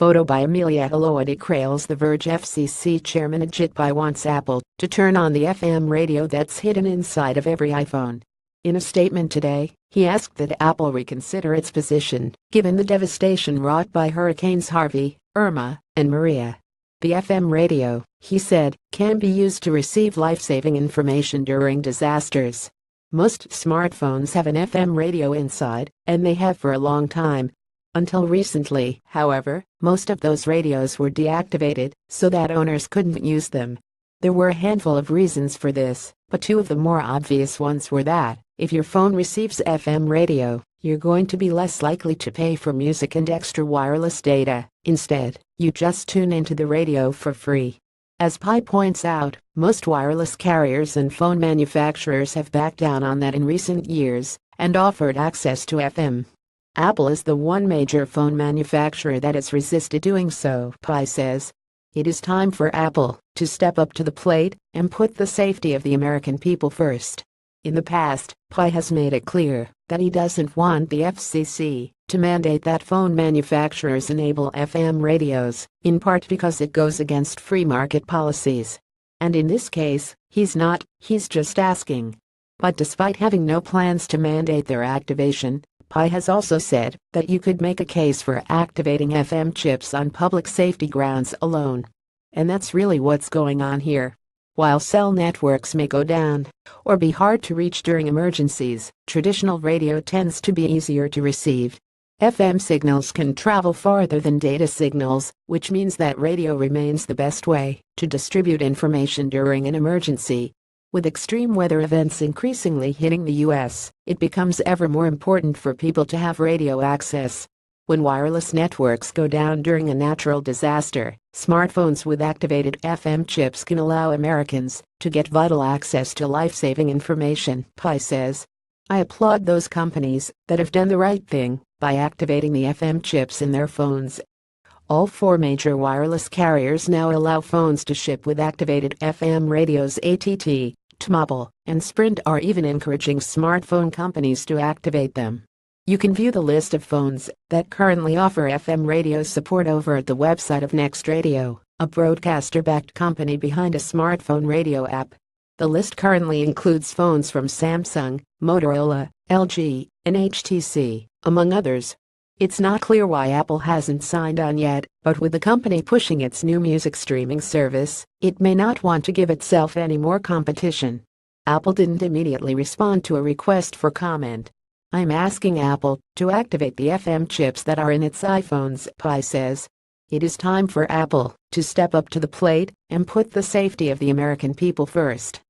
Photo by Amelia. Holowaty. Krales. The Verge. FCC Chairman Ajit Pai wants Apple to turn on the FM radio that's hidden inside of every iPhone. In a statement today, he asked that Apple reconsider its position, given the devastation wrought by Hurricanes Harvey, Irma, and Maria. The FM radio, he said, can be used to receive life-saving information during disasters. Most smartphones have an FM radio inside, and they have for a long time. Until recently, however, most of those radios were deactivated, so that owners couldn't use them. There were a handful of reasons for this, but two of the more obvious ones were that, if your phone receives FM radio, you're going to be less likely to pay for music and extra wireless data. Instead, you just tune into the radio for free. As Pai points out, most wireless carriers and phone manufacturers have backed down on that in recent years and offered access to FM. Apple is the one major phone manufacturer that has resisted doing so, Pai says. It is time for Apple to step up to the plate and put the safety of the American people first. In the past, Pai has made it clear that he doesn't want the FCC to mandate that phone manufacturers enable FM radios, in part because it goes against free market policies. And in this case, he's just asking. But despite having no plans to mandate their activation, Pai has also said that you could make a case for activating FM chips on public safety grounds alone. And that's really what's going on here. While cell networks may go down or be hard to reach during emergencies, traditional radio tends to be easier to receive. FM signals can travel farther than data signals, which means that radio remains the best way to distribute information during an emergency. With extreme weather events increasingly hitting the U.S., it becomes ever more important for people to have radio access. When wireless networks go down during a natural disaster, smartphones with activated FM chips can allow Americans to get vital access to life-saving information, Pai says. I applaud those companies that have done the right thing by activating the FM chips in their phones. All four major wireless carriers now allow phones to ship with activated FM radios. AT&T, T-Mobile, and Sprint are even encouraging smartphone companies to activate them. You can view the list of phones that currently offer FM radio support over at the website of Next Radio, a broadcaster-backed company behind a smartphone radio app. The list currently includes phones from Samsung, Motorola, LG, and HTC, among others. It's not clear why Apple hasn't signed on yet, but with the company pushing its new music streaming service, it may not want to give itself any more competition. Apple didn't immediately respond to a request for comment. I'm asking Apple to activate the FM chips that are in its iPhones, Pai says. It is time for Apple to step up to the plate and put the safety of the American people first.